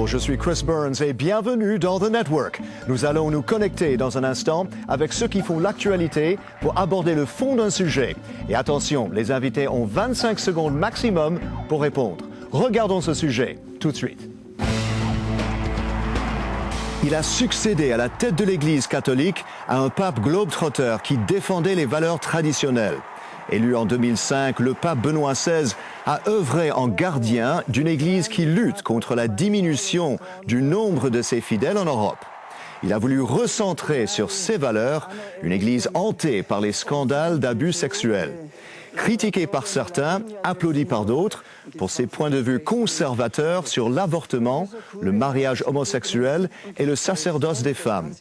Bonjour, je suis Chris Burns et bienvenue dans The Network. Nous allons nous connecter dans un instant avec ceux qui font l'actualité pour aborder le fond d'un sujet. Et attention, les invités ont 25 secondes maximum pour répondre. Regardons ce sujet tout de suite. Il a succédé à la tête de l'Église catholique à un pape globe-trotteur qui défendait les valeurs traditionnelles. Élu en 2005, le pape Benoît XVI a œuvré en gardien d'une Église qui lutte contre la diminution du nombre de ses fidèles en Europe. Il a voulu recentrer sur ses valeurs une Église hantée par les scandales d'abus sexuels. Critiqué par certains, applaudi par d'autres, pour ses points de vue conservateurs sur l'avortement, le mariage homosexuel et le sacerdoce des femmes.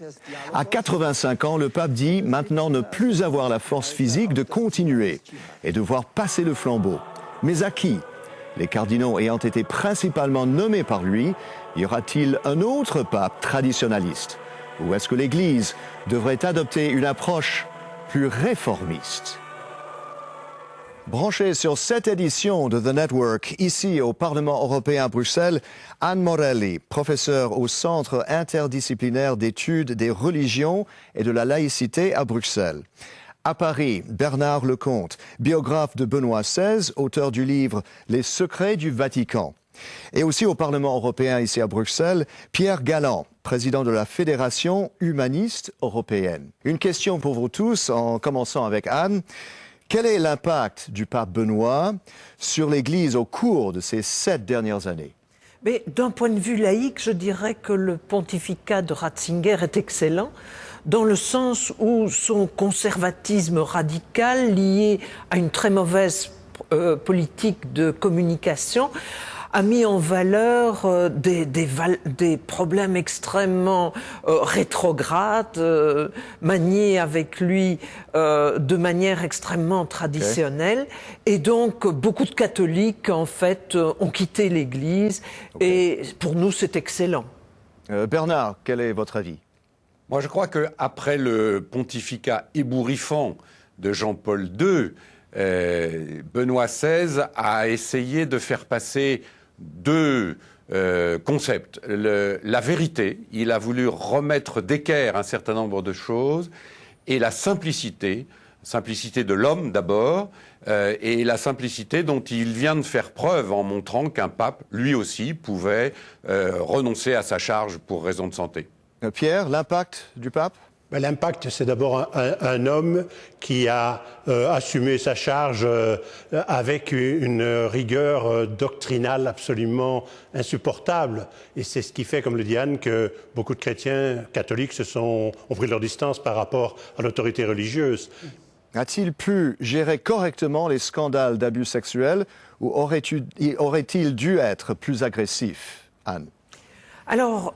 À 85 ans, le pape dit maintenant ne plus avoir la force physique de continuer et devoir passer le flambeau. Mais à qui? Les cardinaux ayant été principalement nommés par lui, y aura-t-il un autre pape traditionnaliste? Ou est-ce que l'Église devrait adopter une approche plus réformiste? Branchée sur cette édition de The Network, ici au Parlement européen à Bruxelles, Anne Morelli, professeure au Centre interdisciplinaire d'études des religions et de la laïcité à Bruxelles. À Paris, Bernard Lecomte, biographe de Benoît XVI, auteur du livre « Les secrets du Vatican ». Et aussi au Parlement européen ici à Bruxelles, Pierre Galland, président de la Fédération humaniste européenne. Une question pour vous tous, en commençant avec Anne. Quel est l'impact du pape Benoît sur l'Église au cours de ces 7 dernières années? Mais d'un point de vue laïque, je dirais que le pontificat de Ratzinger est excellent, dans le sens où son conservatisme radical, lié à une très mauvaise politique de communication, a mis en valeur des problèmes extrêmement rétrogrades, maniés avec lui de manière extrêmement traditionnelle. Okay. Et donc, beaucoup de catholiques, en fait, ont quitté l'Église. Okay. Et pour nous, c'est excellent. Bernard, quel est votre avis? Moi, je crois qu'après le pontificat ébouriffant de Jean-Paul II, Benoît XVI a essayé de faire passer 2 concepts. La vérité, il a voulu remettre d'équerre un certain nombre de choses, et la simplicité de l'homme d'abord, et la simplicité dont il vient de faire preuve en montrant qu'un pape, lui aussi, pouvait renoncer à sa charge pour raison de santé. Pierre, l'impact du pape ? L'impact, c'est d'abord un homme qui a assumé sa charge avec une rigueur doctrinale absolument insupportable. Et c'est ce qui fait, comme le dit Anne, que beaucoup de chrétiens catholiques ont pris leur distance par rapport à l'autorité religieuse. A-t-il pu gérer correctement les scandales d'abus sexuels ou aurait-il dû être plus agressif, Anne? Alors,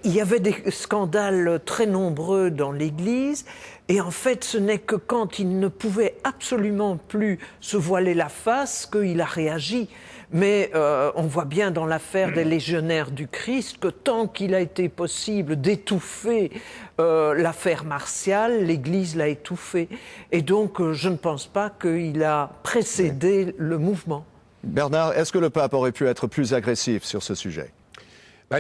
il y avait des scandales très nombreux dans l'Église, et en fait, ce n'est que quand il ne pouvait absolument plus se voiler la face qu'il a réagi. Mais on voit bien dans l'affaire des légionnaires du Christ que tant qu'il a été possible d'étouffer l'affaire martiale, l'Église l'a étouffée. Et donc, je ne pense pas qu'il a précédé le mouvement. Bernard, est-ce que le pape aurait pu être plus agressif sur ce sujet ?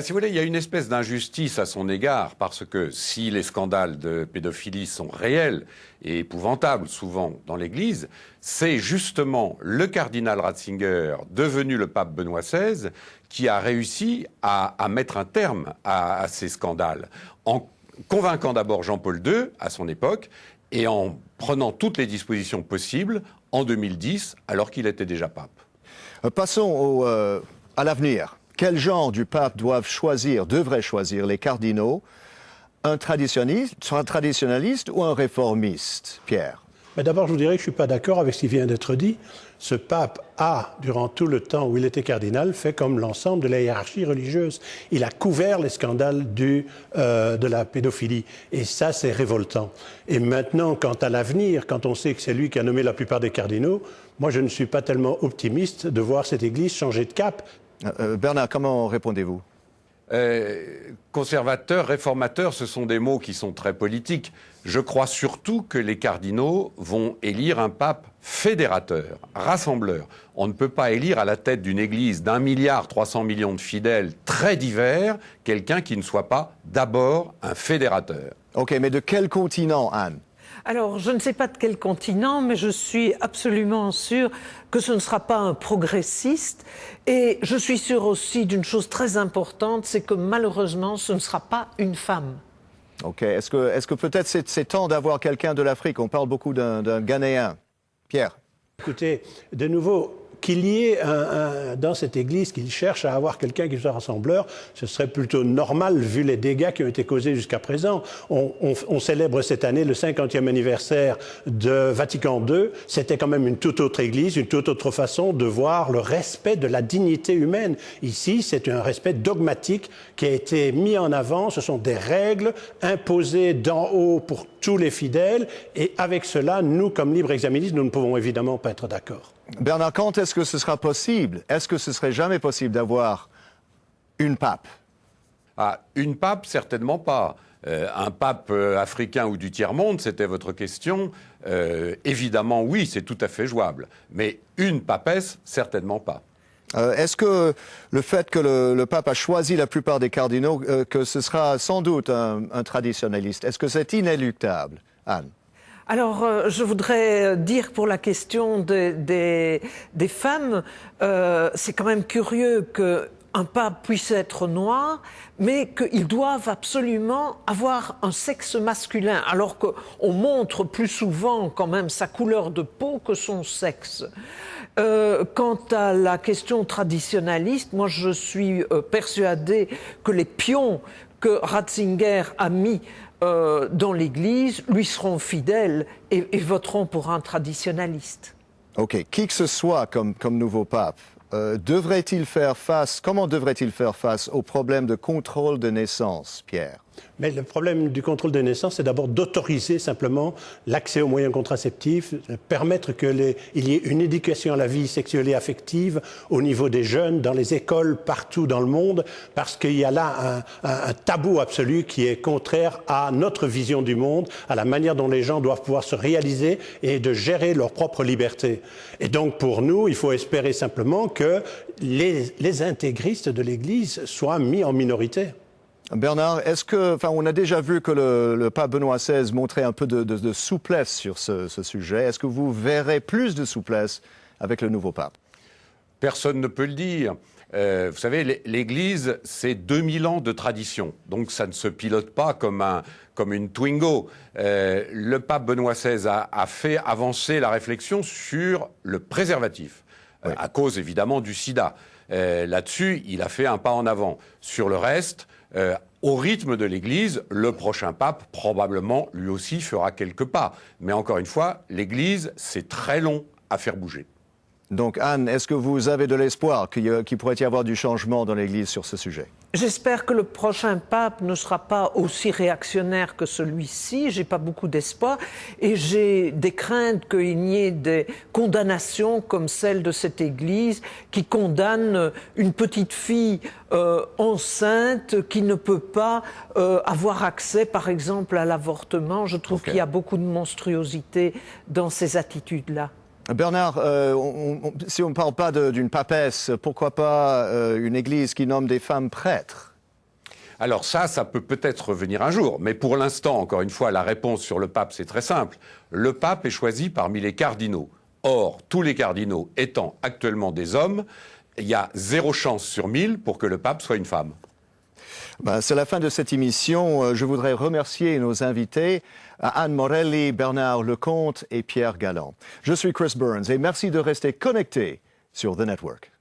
Si vous voulez, il y a une espèce d'injustice à son égard, parce que si les scandales de pédophilie sont réels et épouvantables, souvent dans l'Église, c'est justement le cardinal Ratzinger, devenu le pape Benoît XVI, qui a réussi à mettre un terme à ces scandales, en convainquant d'abord Jean-Paul II, à son époque, et en prenant toutes les dispositions possibles en 2010, alors qu'il était déjà pape. Passons à l'avenir. Quel genre du pape devraient choisir les cardinaux? Un traditionnaliste ou un réformiste, Pierre? D'abord, je vous dirais que je ne suis pas d'accord avec ce qui vient d'être dit. Ce pape a, durant tout le temps où il était cardinal, fait comme l'ensemble de la hiérarchie religieuse. Il a couvert les scandales de la pédophilie. Et ça, c'est révoltant. Et maintenant, quant à l'avenir, quand on sait que c'est lui qui a nommé la plupart des cardinaux, moi, je ne suis pas tellement optimiste de voir cette Église changer de cap. Bernard, comment répondez-vous? Conservateur, réformateur, ce sont des mots qui sont très politiques. Je crois surtout que les cardinaux vont élire un pape fédérateur, rassembleur. On ne peut pas élire à la tête d'une église d'1,3 milliard de fidèles très divers quelqu'un qui ne soit pas d'abord un fédérateur. OK, mais de quel continent, Anne? Alors, je ne sais pas de quel continent, mais je suis absolument sûre que ce ne sera pas un progressiste. Et je suis sûre aussi d'une chose très importante, c'est que malheureusement, ce ne sera pas une femme. OK, est-ce que peut-être c'est temps d'avoir quelqu'un de l'Afrique? On parle beaucoup d'un Ghanéen. Pierre? Écoutez, de nouveau, qu'il y ait dans cette Église qu'il cherche à avoir quelqu'un qui soit rassembleur, ce serait plutôt normal vu les dégâts qui ont été causés jusqu'à présent. On célèbre cette année le 50e anniversaire de Vatican II. C'était quand même une toute autre Église, une toute autre façon de voir le respect de la dignité humaine. Ici, c'est un respect dogmatique qui a été mis en avant. Ce sont des règles imposées d'en haut pour tous les fidèles. Et avec cela, nous, comme libres exaministes, nous ne pouvons évidemment pas être d'accord. Bernard, quand est-ce que ce sera possible? Est-ce que ce serait jamais possible d'avoir une pape? Ah, une pape, certainement pas. Un pape africain ou du tiers-monde, c'était votre question. Évidemment, oui, c'est tout à fait jouable. Mais une papesse, certainement pas. Est-ce que le fait que le pape a choisi la plupart des cardinaux, que ce sera sans doute un traditionnaliste, est-ce que c'est inéluctable, Anne? Alors, je voudrais dire pour la question des femmes, c'est quand même curieux qu'un pape puisse être noir, mais qu'ils doivent absolument avoir un sexe masculin, alors qu'on montre plus souvent quand même sa couleur de peau que son sexe. Quant à la question traditionnaliste, moi je suis persuadée que les pions que Ratzinger a mis dans l'Église lui seront fidèles et voteront pour un traditionnaliste. OK. Qui que ce soit comme nouveau pape, comment devrait-il faire face au problème de contrôle de naissance, Pierre? Mais le problème du contrôle des naissances, c'est d'abord d'autoriser simplement l'accès aux moyens contraceptifs, permettre qu'il y ait une éducation à la vie sexuelle et affective au niveau des jeunes, dans les écoles, partout dans le monde, parce qu'il y a là un tabou absolu qui est contraire à notre vision du monde, à la manière dont les gens doivent pouvoir se réaliser et de gérer leur propre liberté. Et donc pour nous, il faut espérer simplement que les intégristes de l'Église soient mis en minorité. Bernard, on a déjà vu que le pape Benoît XVI montrait un peu de souplesse sur ce sujet. Est-ce que vous verrez plus de souplesse avec le nouveau pape? Personne ne peut le dire. Vous savez, l'Église, c'est 2000 ans de tradition. Donc ça ne se pilote pas comme une Twingo. Le pape Benoît XVI a fait avancer la réflexion sur le préservatif, oui, à cause évidemment du sida. Là-dessus, il a fait un pas en avant. Sur le reste, au rythme de l'Église, le prochain pape, probablement, lui aussi fera quelques pas. Mais encore une fois, l'Église, c'est très long à faire bouger. Donc Anne, est-ce que vous avez de l'espoir qu'il pourrait y avoir du changement dans l'Église sur ce sujet? J'espère que le prochain pape ne sera pas aussi réactionnaire que celui-ci. J'ai pas beaucoup d'espoir et j'ai des craintes qu'il n'y ait des condamnations comme celle de cette Église qui condamne une petite fille enceinte qui ne peut pas avoir accès, par exemple, à l'avortement. Je trouve qu'il y a beaucoup de monstruosité dans ces attitudes-là. Bernard, si on ne parle pas d'une papesse, pourquoi pas une église qui nomme des femmes prêtres? Alors ça peut peut-être revenir un jour. Mais pour l'instant, encore une fois, la réponse sur le pape, c'est très simple. Le pape est choisi parmi les cardinaux. Or, tous les cardinaux étant actuellement des hommes, il y a 0 chance sur 1000 pour que le pape soit une femme. C'est la fin de cette émission. Je voudrais remercier nos invités, Anne Morelli, Bernard Lecomte et Pierre Galland. Je suis Chris Burns et merci de rester connectés sur The Network.